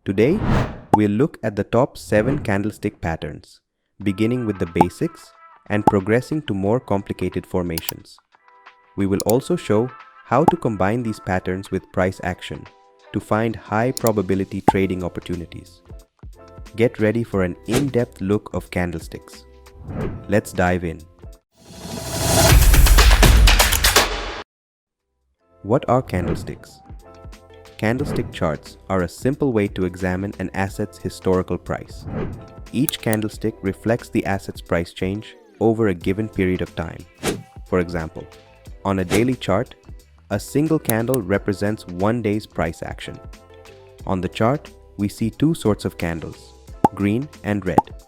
Today, we'll look at the top 7 candlestick patterns, beginning with the basics and progressing to more complicated formations. We will also show how to combine these patterns with price action to find high probability trading opportunities. Get ready for an in-depth look of candlesticks. Let's dive in. What are candlesticks? Candlestick charts are a simple way to examine an asset's historical price. Each candlestick reflects the asset's price change over a given period of time. For example, on a daily chart, a single candle represents one day's price action. On the chart, we see two sorts of candles, green and red.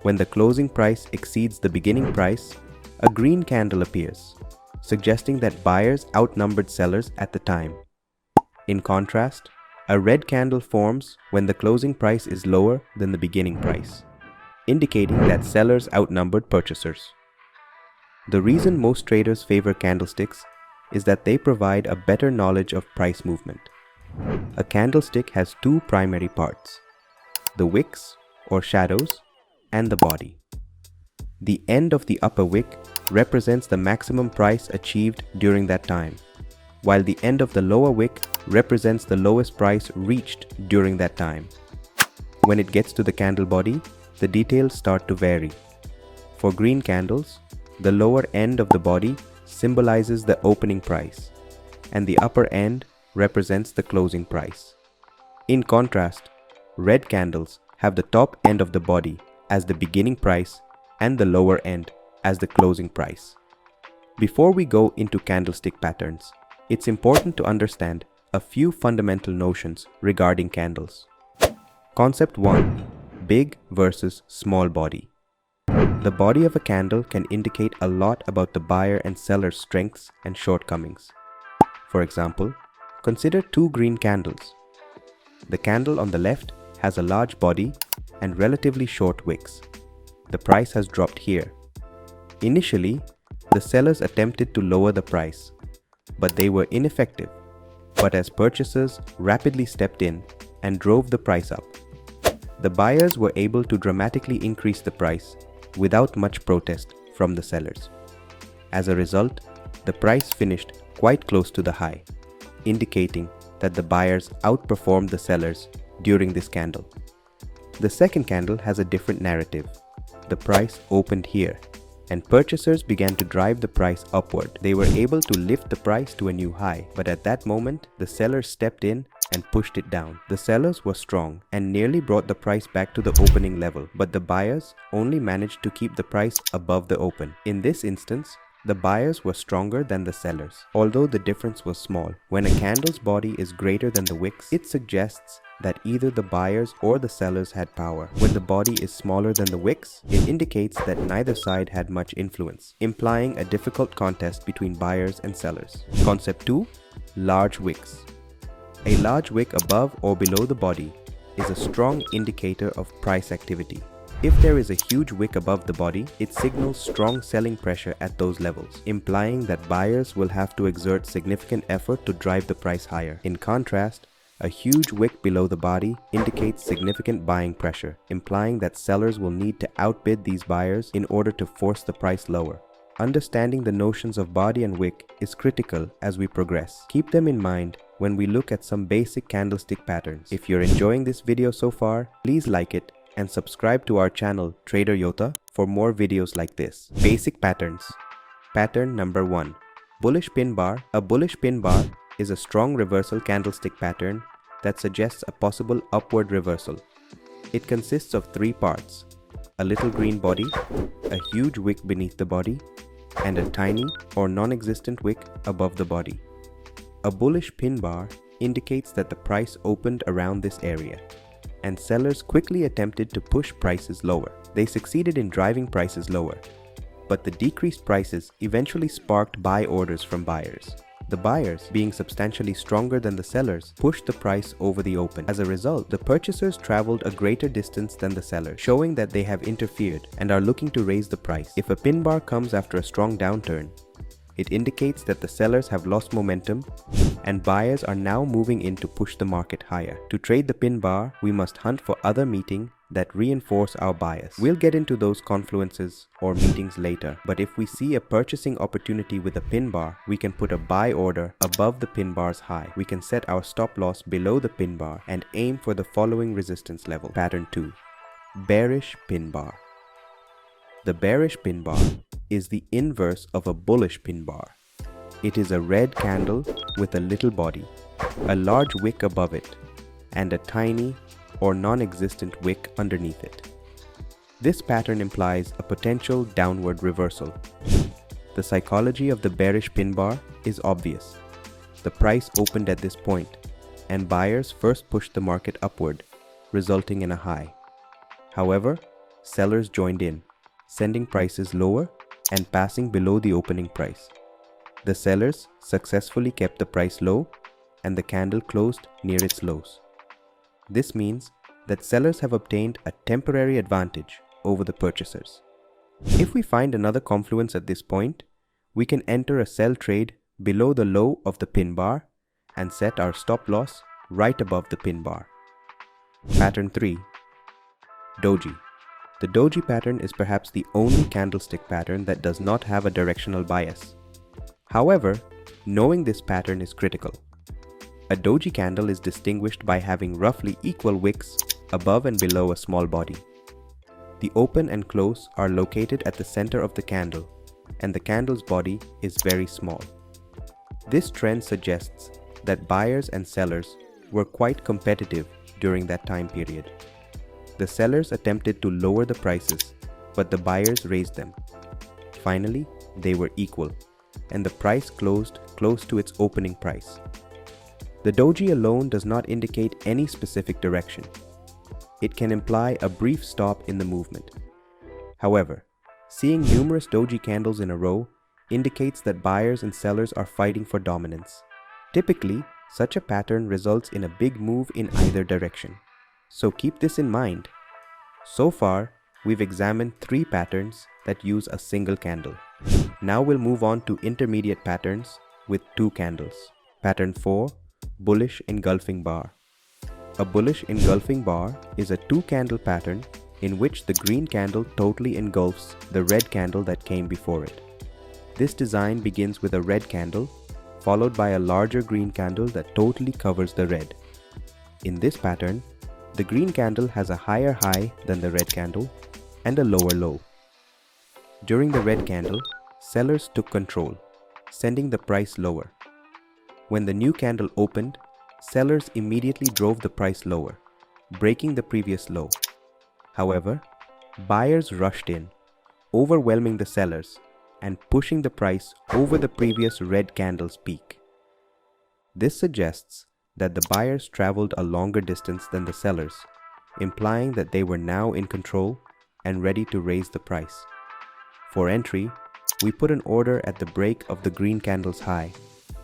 When the closing price exceeds the beginning price, a green candle appears, suggesting that buyers outnumbered sellers at the time. In contrast, a red candle forms when the closing price is lower than the beginning price, indicating that sellers outnumbered purchasers. The reason most traders favor candlesticks is that they provide a better knowledge of price movement. A candlestick has two primary parts, the wicks or shadows and the body. The end of the upper wick represents the maximum price achieved during that time, while the end of the lower wick represents the lowest price reached during that time. When it gets to the candle body, the details start to vary. For green candles, the lower end of the body symbolizes the opening price, and the upper end represents the closing price. In contrast, red candles have the top end of the body as the beginning price and the lower end as the closing price. Before we go into candlestick patterns, it's important to understand a few fundamental notions regarding candles. Concept 1. Big versus small body. The body of a candle can indicate a lot about the buyer and seller's strengths and shortcomings. For example, consider two green candles. The candle on the left has a large body and relatively short wicks. The price has dropped here. Initially, the sellers attempted to lower the price, but they were ineffective. But as purchasers rapidly stepped in and drove the price up, the buyers were able to dramatically increase the price without much protest from the sellers. As a result, the price finished quite close to the high, indicating that the buyers outperformed the sellers during this candle. The second candle has a different narrative. The price opened here, and purchasers began to drive the price upward. They were able to lift the price to a new high, but at that moment, the sellers stepped in and pushed it down. The sellers were strong and nearly brought the price back to the opening level, but the buyers only managed to keep the price above the open. In this instance, the buyers were stronger than the sellers, although the difference was small. When a candle's body is greater than the wicks, it suggests that either the buyers or the sellers had power. When the body is smaller than the wicks, it indicates that neither side had much influence, implying a difficult contest between buyers and sellers. Concept 2. Large wicks. A large wick above or below the body is a strong indicator of price activity. If there is a huge wick above the body, it signals strong selling pressure at those levels, implying that buyers will have to exert significant effort to drive the price higher. In contrast, a huge wick below the body indicates significant buying pressure, implying that sellers will need to outbid these buyers in order to force the price lower. Understanding the notions of body and wick is critical as we progress. Keep them in mind when we look at some basic candlestick patterns. If you're enjoying this video so far, please like it and subscribe to our channel Trader Yota for more videos like this. Basic patterns. Pattern number 1. Bullish pin bar. A bullish pin bar is a strong reversal candlestick pattern that suggests a possible upward reversal. It consists of three parts: a little green body, a huge wick beneath the body, and a tiny or non-existent wick above the body. A bullish pin bar indicates that the price opened around this area, and sellers quickly attempted to push prices lower. They succeeded in driving prices lower, but the decreased prices eventually sparked buy orders from buyers. The buyers, being substantially stronger than the sellers, pushed the price over the open. As a result, the purchasers traveled a greater distance than the sellers, showing that they have interfered and are looking to raise the price. If a pin bar comes after a strong downturn, It indicates that the sellers have lost momentum and buyers are now moving in to push the market higher. To trade the pin bar, we must hunt for other meetings that reinforce our bias. We'll get into those confluences or meetings later, but if we see a purchasing opportunity with a pin bar, we can put a buy order above the pin bar's high. We can set our stop loss below the pin bar and aim for the following resistance level. Pattern 2. Bearish pin bar. The bearish pin bar is the inverse of a bullish pin bar. It is a red candle with a little body, a large wick above it, and a tiny or non-existent wick underneath it. This pattern implies a potential downward reversal. The psychology of the bearish pin bar is obvious. The price opened at this point, and buyers first pushed the market upward, resulting in a high. However, sellers joined in, sending prices lower and passing below the opening price. The sellers successfully kept the price low, and the candle closed near its lows. This means that sellers have obtained a temporary advantage over the purchasers. If we find another confluence at this point, we can enter a sell trade below the low of the pin bar and set our stop loss right above the pin bar. Pattern 3. Doji. The doji pattern is perhaps the only candlestick pattern that does not have a directional bias. However, knowing this pattern is critical. A doji candle is distinguished by having roughly equal wicks above and below a small body. The open and close are located at the center of the candle, and the candle's body is very small. This trend suggests that buyers and sellers were quite competitive during that time period. The sellers attempted to lower the prices, but the buyers raised them. Finally, they were equal, and the price closed close to its opening price. The doji alone does not indicate any specific direction. It can imply a brief stop in the movement. However, seeing numerous doji candles in a row indicates that buyers and sellers are fighting for dominance. Typically, such a pattern results in a big move in either direction. So keep this in mind. So far, we've examined 3 patterns that use a single candle. Now we'll move on to intermediate patterns with 2 candles. Pattern 4. Bullish engulfing bar. A bullish engulfing bar is a 2-candle pattern in which the green candle totally engulfs the red candle that came before it. This design begins with a red candle, followed by a larger green candle that totally covers the red. In this pattern, the green candle has a higher high than the red candle and a lower low. During the red candle, sellers took control, sending the price lower. When the new candle opened, sellers immediately drove the price lower, breaking the previous low. However, buyers rushed in, overwhelming the sellers and pushing the price over the previous red candle's peak. This suggests that the buyers traveled a longer distance than the sellers, implying that they were now in control and ready to raise the price. For entry, we put an order at the break of the green candle's high,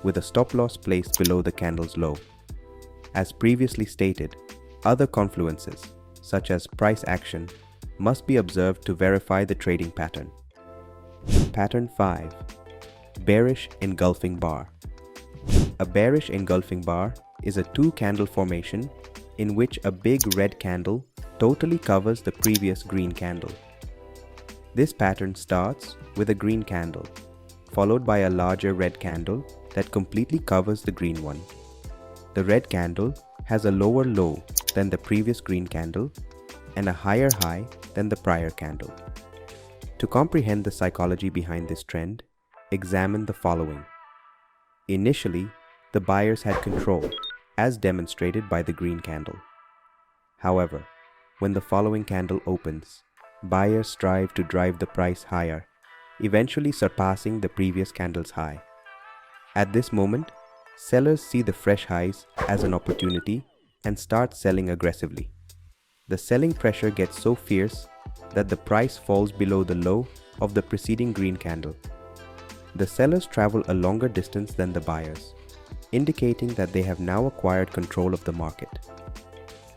with a stop loss placed below the candle's low. As previously stated, other confluences, such as price action, must be observed to verify the trading pattern. Pattern 5. Bearish engulfing bar. A bearish engulfing bar is a 2-candle formation in which a big red candle totally covers the previous green candle. This pattern starts with a green candle, followed by a larger red candle that completely covers the green one. The red candle has a lower low than the previous green candle and a higher high than the prior candle. To comprehend the psychology behind this trend, examine the following. Initially, the buyers had control, as demonstrated by the green candle. However, when the following candle opens, buyers strive to drive the price higher, eventually surpassing the previous candle's high. At this moment, sellers see the fresh highs as an opportunity and start selling aggressively. The selling pressure gets so fierce that the price falls below the low of the preceding green candle. The sellers travel a longer distance than the buyers, indicating that they have now acquired control of the market.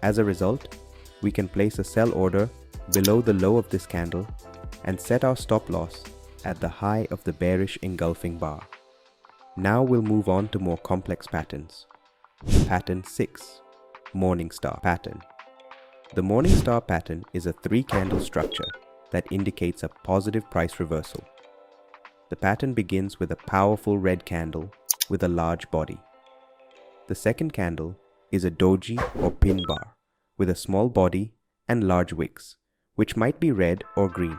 As a result, we can place a sell order below the low of this candle and set our stop loss at the high of the bearish engulfing bar. Now we'll move on to more complex patterns. Pattern 6. Morning Star Pattern. The Morning Star pattern is a 3-candle structure that indicates a positive price reversal. The pattern begins with a powerful red candle with a large body. The second candle is a doji or pin bar with a small body and large wicks, which might be red or green.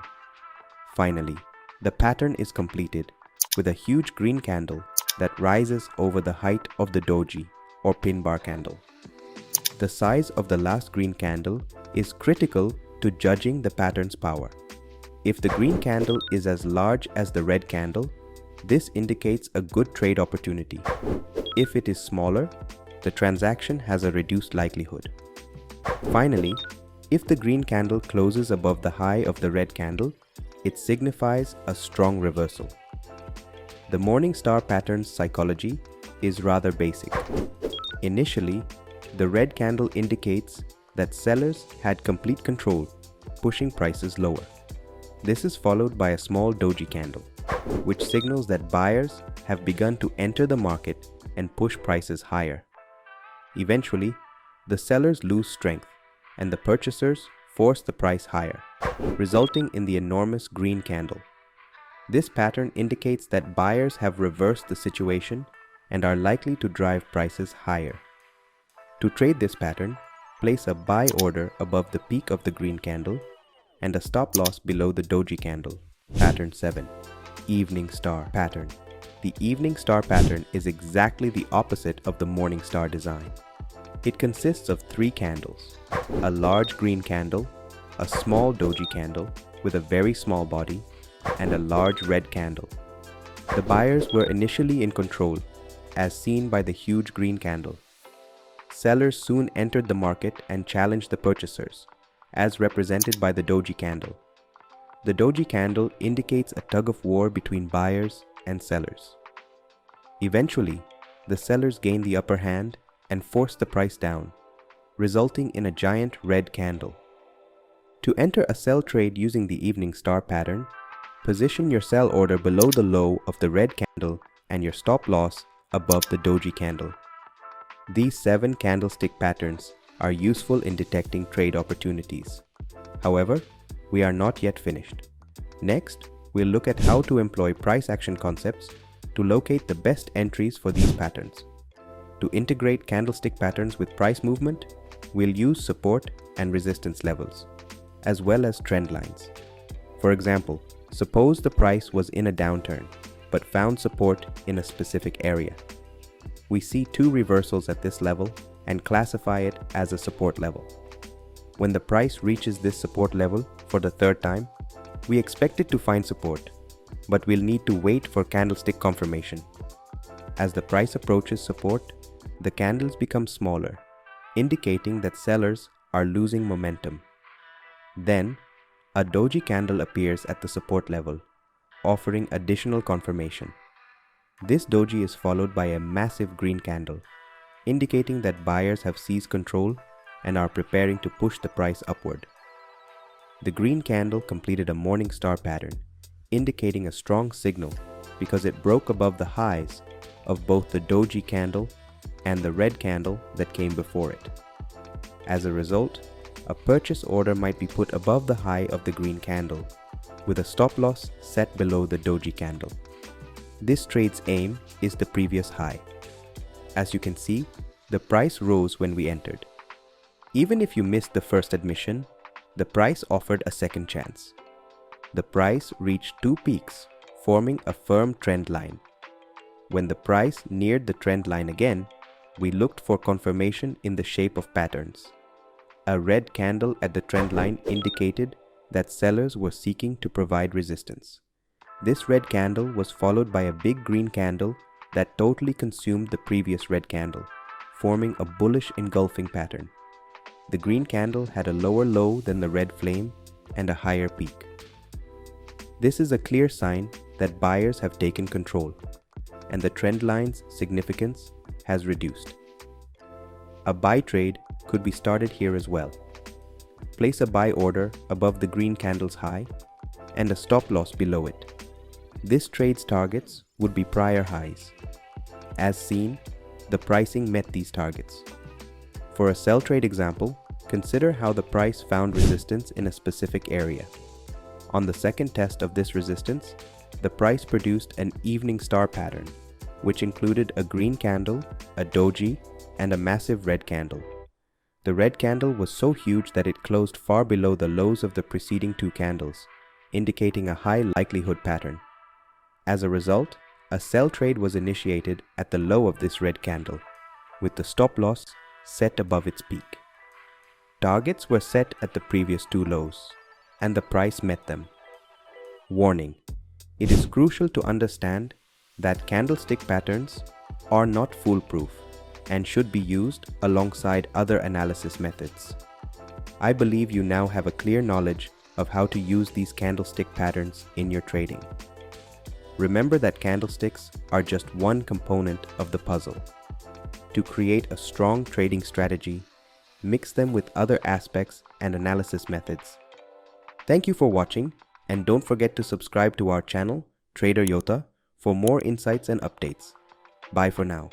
Finally, the pattern is completed with a huge green candle that rises over the height of the doji or pin bar candle. The size of the last green candle is critical to judging the pattern's power. If the green candle is as large as the red candle, this indicates a good trade opportunity. If it is smaller, the transaction has a reduced likelihood. Finally, if the green candle closes above the high of the red candle, it signifies a strong reversal. The Morning Star pattern's psychology is rather basic. Initially, the red candle indicates that sellers had complete control, pushing prices lower. This is followed by a small doji candle, which signals that buyers have begun to enter the market and push prices higher. Eventually, the sellers lose strength and the purchasers force the price higher, resulting in the enormous green candle. This pattern indicates that buyers have reversed the situation and are likely to drive prices higher. To trade this pattern, place a buy order above the peak of the green candle and a stop loss below the doji candle. Pattern 7. Evening Star Pattern. The Evening Star pattern is exactly the opposite of the Morning Star design. It consists of 3 candles, a large green candle, a small doji candle with a very small body, and a large red candle. The buyers were initially in control, as seen by the huge green candle. Sellers soon entered the market and challenged the purchasers, as represented by the doji candle. The doji candle indicates a tug-of-war between buyers and sellers. Eventually, the sellers gained the upper hand and forced the price down, resulting in a giant red candle. To enter a sell trade using the Evening Star pattern, position your sell order below the low of the red candle and your stop loss above the doji candle. These 7 candlestick patterns are useful in detecting trade opportunities. However, we are not yet finished. Next, we'll look at how to employ price action concepts to locate the best entries for these patterns. To integrate candlestick patterns with price movement, we'll use support and resistance levels, as well as trend lines. For example, suppose the price was in a downturn, but found support in a specific area. We see 2 reversals at this level and classify it as a support level. When the price reaches this support level for the 3rd time, we expect it to find support, but we'll need to wait for candlestick confirmation. As the price approaches support, the candles become smaller, indicating that sellers are losing momentum. Then, a doji candle appears at the support level, offering additional confirmation. This doji is followed by a massive green candle, indicating that buyers have seized control and are preparing to push the price upward. The green candle completed a Morning Star pattern, indicating a strong signal because it broke above the highs of both the doji candle and the red candle that came before it. As a result, a purchase order might be put above the high of the green candle, with a stop loss set below the doji candle. This trade's aim is the previous high. As you can see, the price rose when we entered. Even if you missed the first admission, the price offered a second chance. The price reached 2 peaks, forming a firm trend line. When the price neared the trend line again, we looked for confirmation in the shape of patterns. A red candle at the trend line indicated that sellers were seeking to provide resistance. This red candle was followed by a big green candle that totally consumed the previous red candle, forming a bullish engulfing pattern. The green candle had a lower low than the red flame and a higher peak. This is a clear sign that buyers have taken control, and the trend line's significance has reduced. A buy trade could be started here as well. Place a buy order above the green candle's high and a stop loss below it. This trade's targets would be prior highs. as seen, the pricing met these targets. For a sell trade example, consider how the price found resistance in a specific area. On the second test of this resistance, the price produced an evening star pattern, which included a green candle, a doji, and a massive red candle. The red candle was so huge that it closed far below the lows of the preceding two candles, indicating a high likelihood pattern. As a result, a sell trade was initiated at the low of this red candle, with the stop loss set above its peak. Targets were set at the previous two lows, and the price met them. Warning: it is crucial to understand that candlestick patterns are not foolproof and should be used alongside other analysis methods. I believe you now have a clear knowledge of how to use these candlestick patterns in your trading. Remember that candlesticks are just one component of the puzzle. To create a strong trading strategy, mix them with other aspects and analysis methods. Thank you for watching, and don't forget to subscribe to our channel, Trader Yota, for more insights and updates. Bye for now.